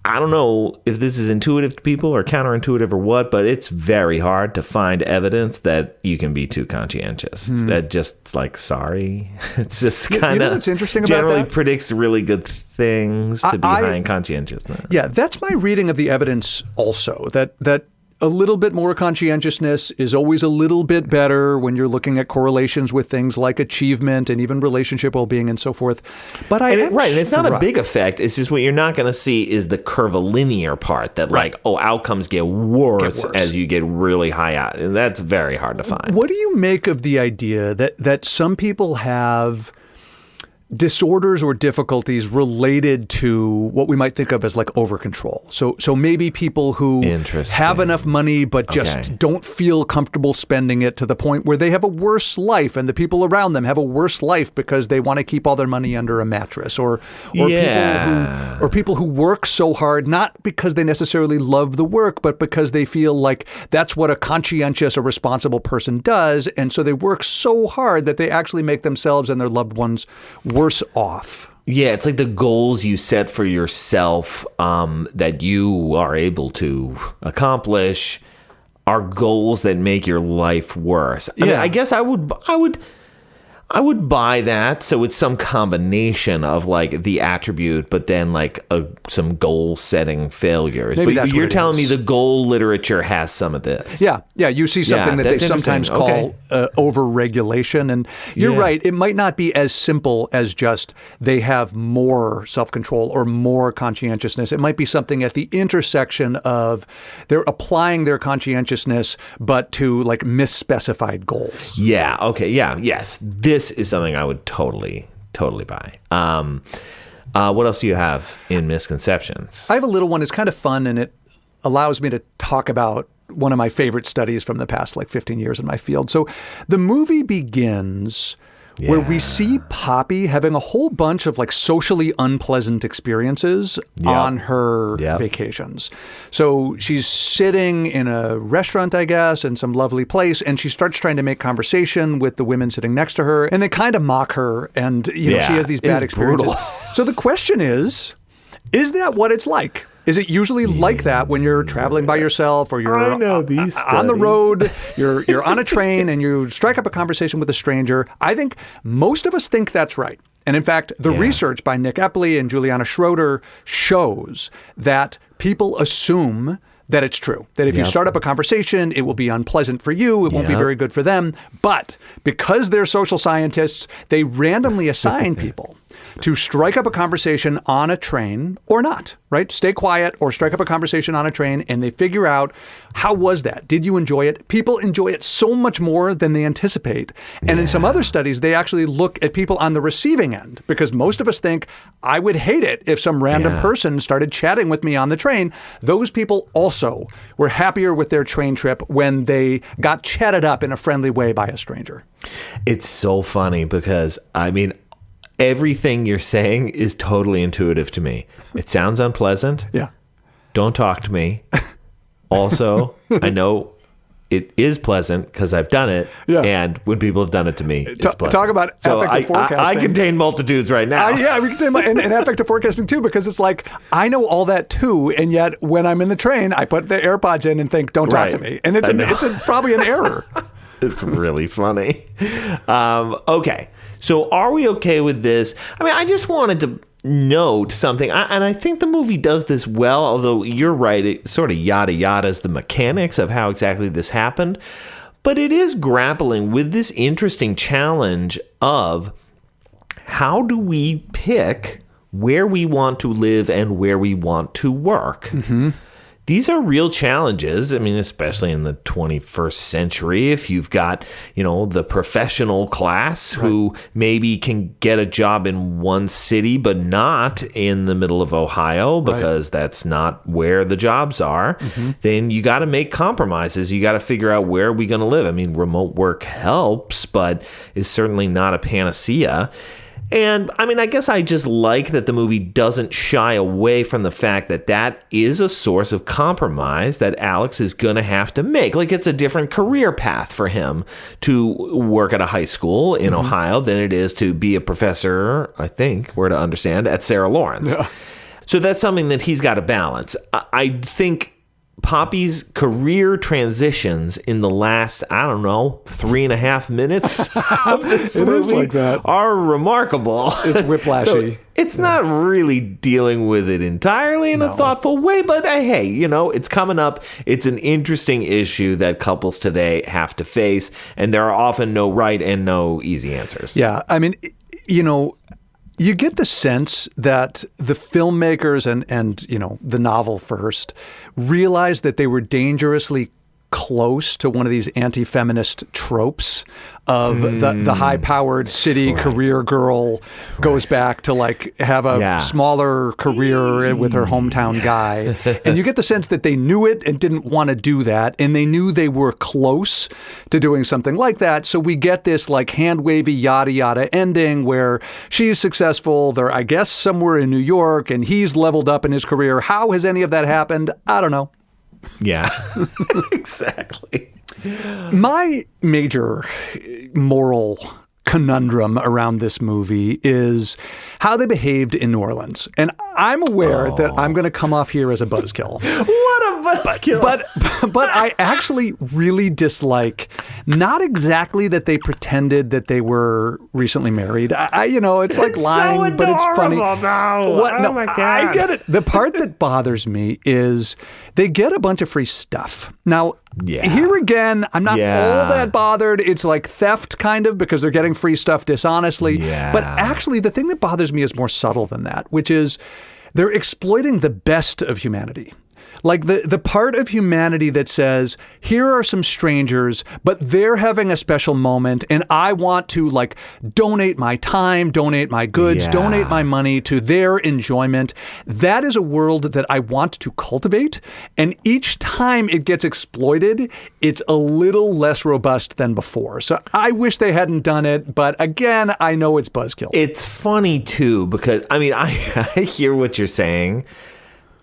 I don't know if this is intuitive to people or counterintuitive or what, but it's very hard to find evidence that you can be too conscientious. That just like, sorry. It's just kind of what's interesting about generally that? predicts really good things to be high in conscientiousness. Yeah, that's my reading of the evidence also, that a little bit more conscientiousness is always a little bit better when you're looking at correlations with things like achievement and even relationship well-being and so forth. But and it's not a big effect. It's just what you're not going to see is the curvilinear part that outcomes get worse as you get really high out. And that's very hard to find. What do you make of the idea that some people have disorders or difficulties related to what we might think of as like over control? So maybe people who have enough money but just don't feel comfortable spending it to the point where they have a worse life, and the people around them have a worse life because they want to keep all their money under a mattress, or people who work so hard not because they necessarily love the work, but because they feel like that's what a conscientious or responsible person does, and so they work so hard that they actually make themselves and their loved ones worse off. Yeah, it's like the goals you set for yourself that you are able to accomplish are goals that make your life worse. I mean, I guess I would buy that. So it's some combination of like the attribute, but then like some goal setting failures. Maybe but you're telling me the goal literature has some of this. Yeah. You see something that they sometimes call over-regulation. And you're right. It might not be as simple as just they have more self-control or more conscientiousness. It might be something at the intersection of they're applying their conscientiousness, but to like misspecified goals. Yeah. Okay. Yeah. Yes. This is something I would totally buy. What else do you have in misconceptions? I have a little one. It's kind of fun, and it allows me to talk about one of my favorite studies from the past 15 years in my field. So the movie begins where we see Poppy having a whole bunch of socially unpleasant experiences on her vacations. So she's sitting in a restaurant, I guess, in some lovely place, and she starts trying to make conversation with the women sitting next to her, and they kind of mock her, and she has these bad experiences. So the question is that what it's like? Is it usually like that when you're traveling by yourself, or you're on the road, you're on a train and you strike up a conversation with a stranger? I think most of us think that's right. And in fact, the research by Nick Epley and Juliana Schroeder shows that people assume that it's true. That if you start up a conversation, it will be unpleasant for you. It won't be very good for them. But because they're social scientists, they randomly assign people to strike up a conversation on a train or not, right? Stay quiet or strike up a conversation on a train, and they figure out, how was that? Did you enjoy it? People enjoy it so much more than they anticipate. And in some other studies, they actually look at people on the receiving end, because most of us think, I would hate it if some random person started chatting with me on the train. Those people also were happier with their train trip when they got chatted up in a friendly way by a stranger. It's so funny because, everything you're saying is totally intuitive to me. It sounds unpleasant. Yeah. Don't talk to me. Also, I know it is pleasant because I've done it. Yeah. And when people have done it to me, it's pleasant. Talk about affective forecasting. I contain multitudes right now. We contain and affective forecasting too, because it's like, I know all that too, and yet when I'm in the train, I put the AirPods in and think, don't talk to me. And it's probably an error. It's really funny. Okay. So are we okay with this? I just wanted to note something, and I think the movie does this well, although you're right, it sort of yada-yadas the mechanics of how exactly this happened. But it is grappling with this interesting challenge of how do we pick where we want to live and where we want to work. Mm-hmm. these are real challenges. I mean, especially in the 21st century, if you've got, the professional class who maybe can get a job in one city, but not in the middle of Ohio because that's not where the jobs are, then you got to make compromises. You got to figure out where are we going to live. I mean, remote work helps, but is certainly not a panacea. And I mean, I guess I just like that the movie doesn't shy away from the fact that that is a source of compromise that Alex is going to have to make. Like, it's a different career path for him to work at a high school in Ohio than it is to be a professor, I think, we're to understand, at Sarah Lawrence. Yeah. So that's something that he's got to balance. I think Poppy's career transitions in the last, 3.5 minutes of this movie are remarkable. It's whiplashy. So it's not really dealing with it entirely in a thoughtful way, but hey, it's coming up. It's an interesting issue that couples today have to face, and there are often no right and no easy answers. Yeah, I mean, you get the sense that the filmmakers and the novel first realized that they were dangerously close to one of these anti-feminist tropes of the high-powered city career girl goes back to have a smaller career with her hometown guy. And you get the sense that they knew it and didn't want to do that. And they knew they were close to doing something like that. So we get this hand-wavy yada yada ending where she's successful. They're, I guess, somewhere in New York and he's leveled up in his career. How has any of that happened? I don't know. Yeah, exactly. My major moral conundrum around this movie is how they behaved in New Orleans. And I'm aware that I'm going to come off here as a buzzkill. What a buzzkill. But I actually really dislike not exactly that they pretended that they were recently married. It's like lying, so but it's funny. Oh my God. I get it. The part that bothers me is they get a bunch of free stuff. Now, here again, I'm not all that bothered. It's like theft kind of because they're getting free stuff dishonestly. Yeah. But actually, the thing that bothers me is more subtle than that, which is they're exploiting the best of humanity. Like the part of humanity that says, here are some strangers, but they're having a special moment, and I want to donate my time, donate my goods, donate my money to their enjoyment. That is a world that I want to cultivate. And each time it gets exploited, it's a little less robust than before. So I wish they hadn't done it. But again, I know it's buzzkill. It's funny, too, because, I hear what you're saying.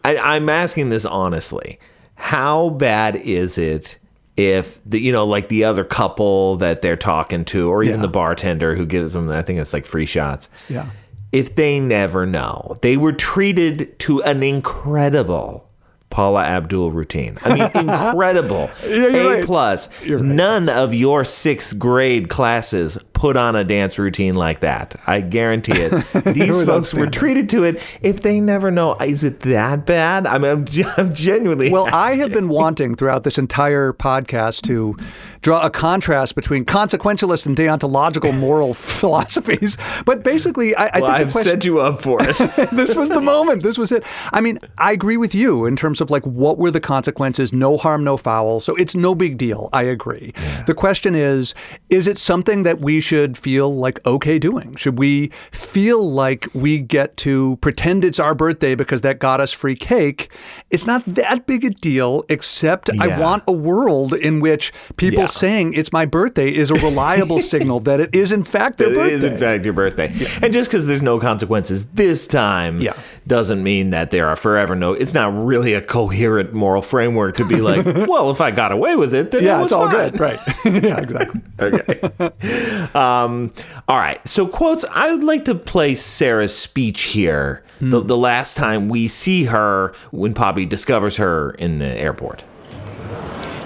I'm asking this honestly. How bad is it if the other couple that they're talking to, or even the bartender who gives them, I think it's free shots. Yeah. If they never know, they were treated to an incredible Paula Abdul routine. Incredible. A plus. Right. None of your 6th grade classes put on a dance routine like that. I guarantee it. These folks were treated to it. If they never know, is it that bad? I'm genuinely asking. I have been wanting throughout this entire podcast to draw a contrast between consequentialist and deontological moral philosophies. But basically, I think I've set you up for it. This was the moment. This was it. I agree with you in terms of what were the consequences? No harm, no foul. So it's no big deal. I agree. Yeah. The question is it something that we should feel okay doing? Should we feel like we get to pretend it's our birthday because that got us free cake? It's not that big a deal, except I want a world in which people saying it's my birthday is a reliable signal that it is in fact their birthday. It is in fact your birthday. Yeah. And just because there's no consequences this time doesn't mean that there are forever no. It's not really a coherent moral framework to be like, well, if I got away with it, then it was it's all fine. good. Right. Yeah, exactly. Okay. All right. So quotes, I would like to play Sarah's speech here. The last time we see her when Poppy discovers her in the airport.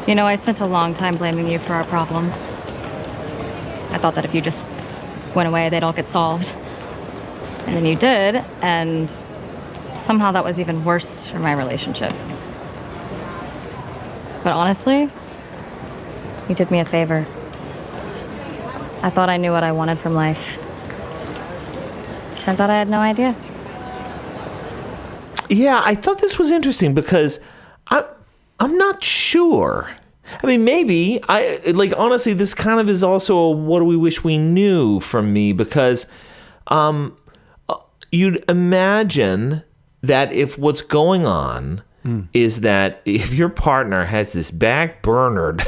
I spent a long time blaming you for our problems. I thought that if you just went away, they'd all get solved. And then you did, and somehow that was even worse for my relationship. But honestly, you did me a favor. I thought I knew what I wanted from life. Turns out I had no idea. Yeah, I thought this was interesting because I'm not sure. I mean, maybe. Honestly, this kind of is also a what do we wish we knew from me, because you'd imagine that if what's going on is that if your partner has this back-burnered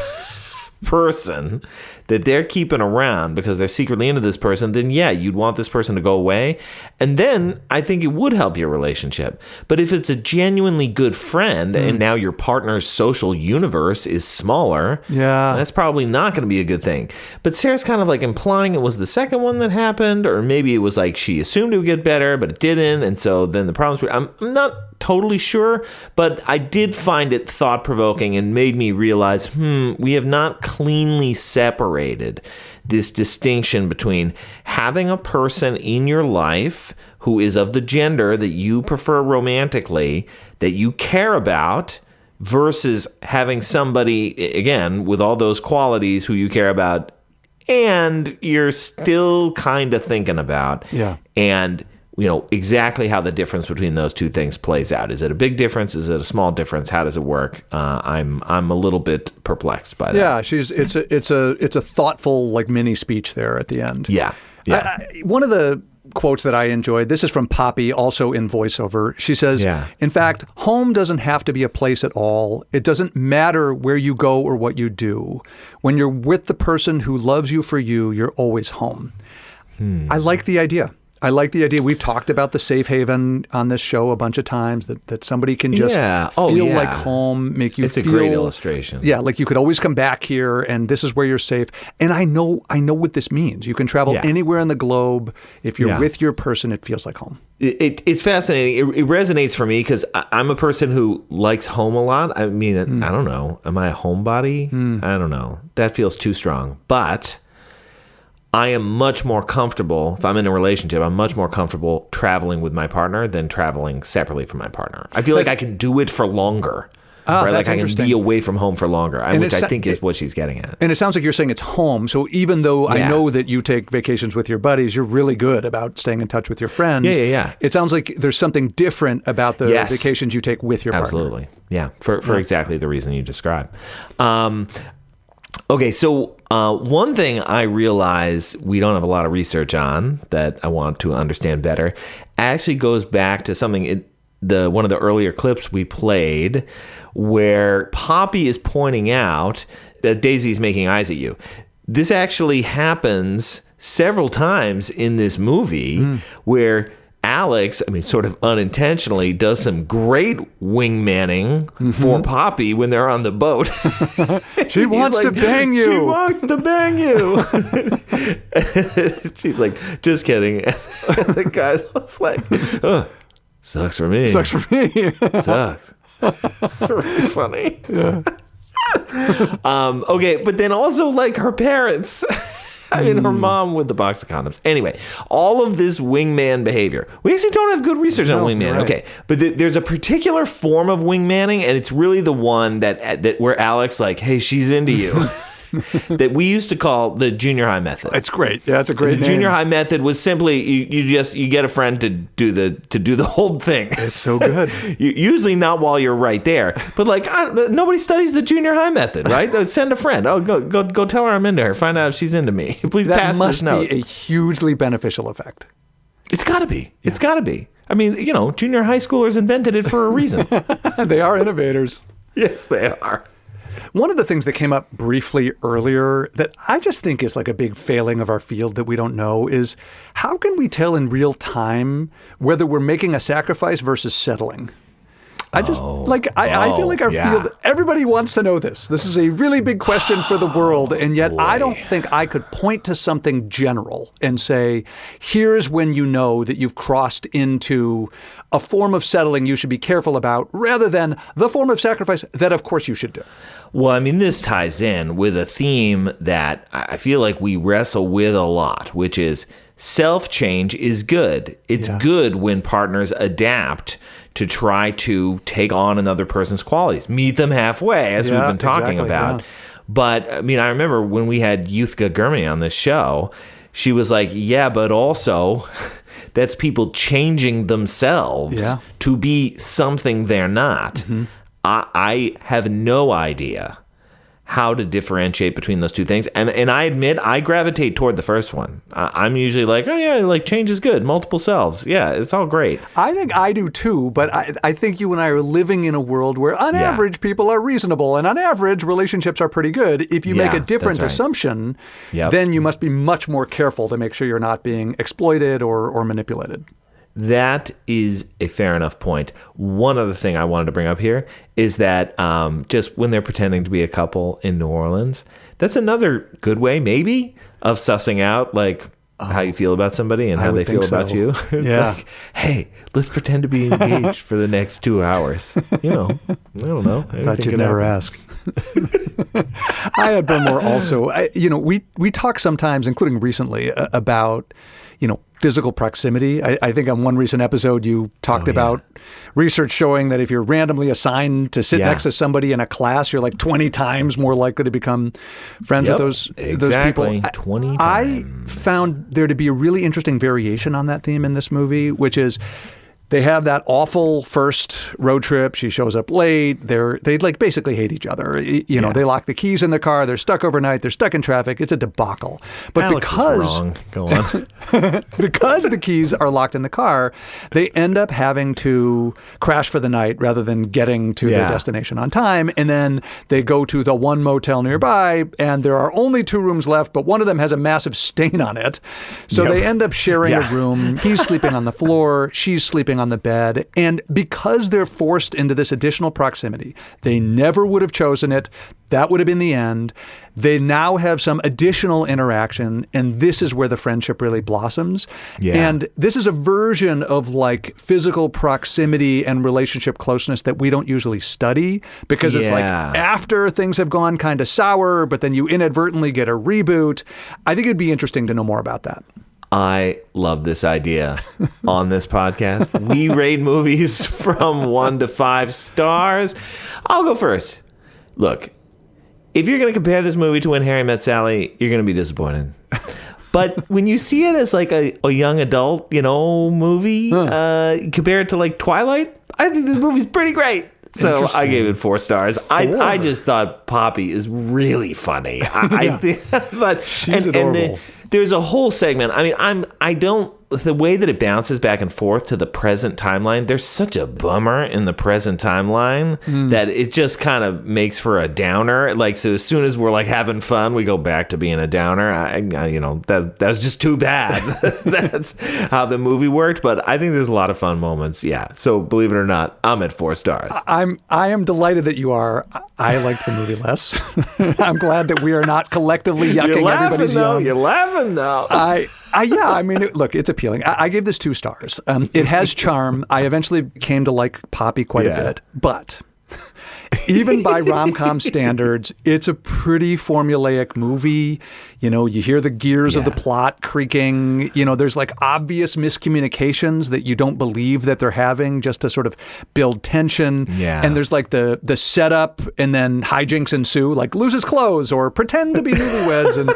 person that they're keeping around because they're secretly into this person, then yeah, you'd want this person to go away. And then I think it would help your relationship. But if it's a genuinely good friend and now your partner's social universe is smaller, that's probably not going to be a good thing. But Sarah's kind of like implying it was the second one that happened, or maybe it was like she assumed it would get better, but it didn't. And so then the problems were, I'm not totally sure, but I did find it thought-provoking and made me realize, we have not cleanly separated this distinction between having a person in your life who is of the gender that you prefer romantically, that you care about, versus having somebody, again, with all those qualities who you care about and you're still kind of thinking about. Yeah. And exactly how the difference between those two things plays out. Is it a big difference? Is it a small difference? How does it work? I'm a little bit Yeah, perplexed by that. it's a thoughtful like mini speech there at the end. Yeah. One of the quotes that I enjoyed, this is from Poppy, also in voiceover. She says, in fact, home doesn't have to be a place at all. It doesn't matter where you go or what you do. When you're with the person who loves you for you, you're always home. I like the idea. We've talked about the safe haven on this show a bunch of times, that somebody can just feel like home, make you feel... It's a great illustration. Yeah, like you could always come back here and this is where you're safe. And I know what this means. You can travel anywhere in the globe. If you're with your person, it feels like home. It's fascinating. It resonates for me because I'm a person who likes home a lot. I mean, I don't know. Am I a homebody? I don't know. That feels too strong. But... I am much more comfortable, if I'm in a relationship, I'm much more comfortable traveling with my partner than traveling separately from my partner. I feel like I can do it for longer. Right? Like I can be away from home for longer, which I think is what she's getting at. And it sounds like you're saying it's home. So even though I know that you take vacations with your buddies, you're really good about staying in touch with your friends. Yeah. It sounds like there's something different about the vacations you take with your partner. Absolutely. Yeah, for exactly the reason you described. Okay, so one thing I realize we don't have a lot of research on that I want to understand better actually goes back to something one of the earlier clips we played where Poppy is pointing out that Daisy's making eyes at you. This actually happens several times in this movie where Alex, sort of unintentionally, does some great wingmanning for Poppy when they're on the boat. She wants to bang you. She wants to bang you. She's like, just kidding. The guy's just like, sucks for me. Sucks for me. Sucks. It's really funny. Yeah. Okay, but then also like her parents. Her mom with the box of condoms. Anyway, all of this wingman behavior. We actually don't have good research on wingman. Right. Okay, but there's a particular form of wingmanning, and it's really the one that where Alex like, hey, she's into you. That we used to call the junior high method. It's great. Yeah, it's a great name. The junior high method was simply you get a friend to do the whole thing. It's so good. Usually not while you're right there, but like nobody studies the junior high method, right? Send a friend. Oh, go tell her I'm into her. Find out if she's into me. Please pass this note. That must be a hugely beneficial effect. It's got to be. Yeah. It's got to be. Junior high schoolers invented it for a reason. They are innovators. Yes, they are. One of the things that came up briefly earlier that I just think is like a big failing of our field that we don't know is how can we tell in real time whether we're making a sacrifice versus settling? I feel like our field, everybody wants to know this. This is a really big question for the world. And yet I don't think I could point to something general and say, here's when you know that you've crossed into a form of settling you should be careful about rather than the form of sacrifice that, of course, you should do. Well, this ties in with a theme that I feel like we wrestle with a lot, which is self-change is good. It's good when partners adapt to try to take on another person's qualities, meet them halfway, as we've been talking about. Yeah. But I remember when we had Yuthka Gurmi on this show, she was like, yeah, but also that's people changing themselves to be something they're not. Mm-hmm. I have no idea how to differentiate between those two things. And I admit I gravitate toward the first one. I'm usually like, oh yeah, like change is good. Multiple selves. Yeah, it's all great. I think I do too, but I think you and I are living in a world where on average people are reasonable and on average relationships are pretty good. If you make a different assumption, then you must be much more careful to make sure you're not being exploited or manipulated. That is a fair enough point. One other thing I wanted to bring up here is that just when they're pretending to be a couple in New Orleans, that's another good way, maybe, of sussing out like how you feel about somebody and how they feel about you. Yeah. Like, hey, let's pretend to be engaged for the next 2 hours. You know, I don't know. I thought you'd never ask. I had one more also. We talk sometimes, including recently, about physical proximity. I think on one recent episode you talked about research showing that if you're randomly assigned to sit next to somebody in a class, you're like 20 times more likely to become friends with those people. 20 times. I found there to be a really interesting variation on that theme in this movie, which is they have that awful first road trip. She shows up late. They like basically hate each other. They lock the keys in the car. They're stuck overnight. They're stuck in traffic. It's a debacle. But Alex because is wrong. Go on. because the keys are locked in the car, they end up having to crash for the night rather than getting to their destination on time. And then they go to the one motel nearby, and there are only 2 rooms left, but one of them has a massive stain on it. So they end up sharing a room. He's sleeping on the floor. She's sleeping on the bed. And because they're forced into this additional proximity, they never would have chosen it. That would have been the end. They now have some additional interaction, and this is where the friendship really blossoms. Yeah. And this is a version of like physical proximity and relationship closeness that we don't usually study, because it's like after things have gone kind of sour, but then you inadvertently get a reboot. I think it'd be interesting to know more about that. I love this idea on this podcast. We rate movies from 1 to 5 stars. I'll go first. Look, if you're going to compare this movie to When Harry Met Sally, you're going to be disappointed. But when you see it as like a young adult, movie, compare it to like Twilight, I think this movie's pretty great. So I gave it 4 stars. I just thought Poppy is really funny. I think, but she's adorable. There's a whole segment. I mean, the way that it bounces back and forth to the present timeline, there's such a bummer in the present timeline that it just kind of makes for a downer. Like, so as soon as we're like having fun, we go back to being a downer. That's just too bad. That's how the movie worked. But I think there's a lot of fun moments. Yeah. So believe it or not, I'm at 4 stars. I am delighted that you are. I liked the movie less. I'm glad that we are not collectively yucking everybody's yum. You're laughing though. Look, it's appealing. I gave this 2 stars. It has charm. I eventually came to like Poppy quite a bit, but even by Romcom standards, it's a pretty formulaic movie. You hear the gears of the plot creaking. There's like obvious miscommunications that you don't believe that they're having just to sort of build tension. Yeah. And there's like the setup and then hijinks ensue, like lose his clothes or pretend to be newlyweds and,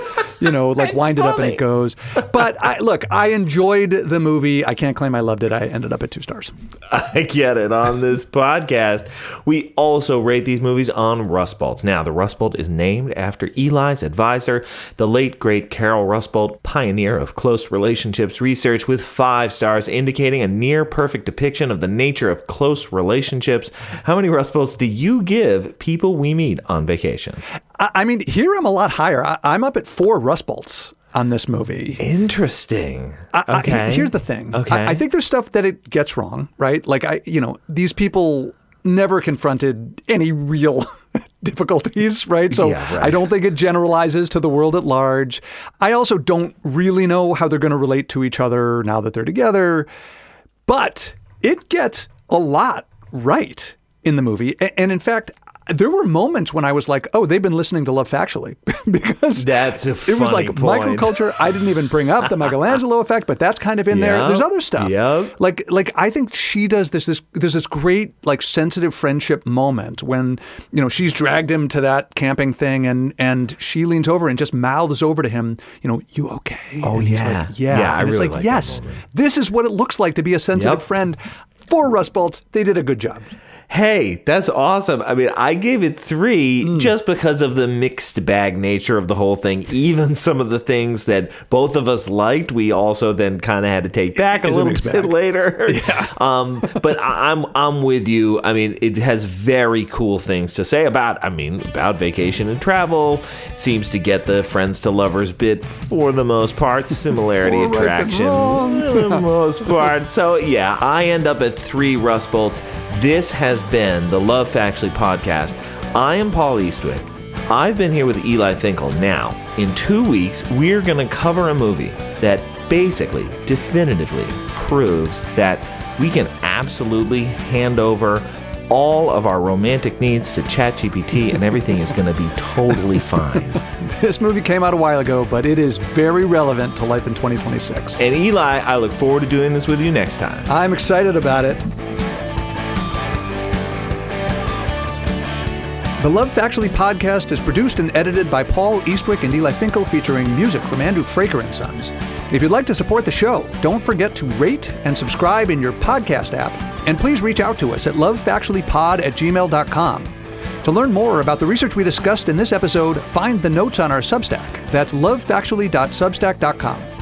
like wind it up and it goes. But I enjoyed the movie. I can't claim I loved it. I ended up at 2 stars. I get it. On this podcast, we also rate these movies on Rust Bolts. Now, the Rust Bolt is named after Eli's advisor, the late, great Carol Rustbolt, pioneer of close relationships research, with 5 stars, indicating a near-perfect depiction of the nature of close relationships. How many Rust Bolts do you give people we meet on vacation? I mean, here I'm a lot higher. I'm up at 4 Rust Bolts on this movie. Interesting. Okay. Here's the thing. Okay. I think there's stuff that it gets wrong, right? Like, these people never confronted any real difficulties, right? So I don't think it generalizes to the world at large. I also don't really know how they're going to relate to each other now that they're together. But it gets a lot right in the movie. And in fact, there were moments when I was like, oh, they've been listening to Love Factually. Because that's a funny it was like point. Microculture. I didn't even bring up the Michelangelo effect, but that's kind of in there. There's other stuff. Yep. Like I think she does there's this great like sensitive friendship moment when, she's dragged him to that camping thing and she leans over and just mouths over to him, you okay? Oh, and yeah. Like, yeah. I and really it's like, like yes, that moment. this is what it looks like to be a sensitive friend. For Rust Bolts, they did a good job. Hey, that's awesome. I mean, I gave it 3 just because of the mixed bag nature of the whole thing. Even some of the things that both of us liked, we also then kind of had to take back a little bit later. Yeah. But I'm with you. I mean, it has very cool things to say about vacation and travel. It seems to get the friends to lovers bit for the most part. Similarity, attraction, for the most part. So yeah, I end up at 3 Rust Bolts. This has been the Love Factually podcast. I am Paul Eastwick. I've been here with Eli Finkel. Now, in 2 weeks, we're going to cover a movie that basically, definitively proves that we can absolutely hand over all of our romantic needs to ChatGPT and everything is going to be totally fine. This movie came out a while ago, but it is very relevant to life in 2026. And Eli, I look forward to doing this with you next time. I'm excited about it. The Love Factually podcast is produced and edited by Paul Eastwick and Eli Finkel, featuring music from Andrew Fraker & Sons. If you'd like to support the show, don't forget to rate and subscribe in your podcast app. And please reach out to us at lovefactuallypod@gmail.com. To learn more about the research we discussed in this episode, find the notes on our Substack. That's lovefactually.substack.com.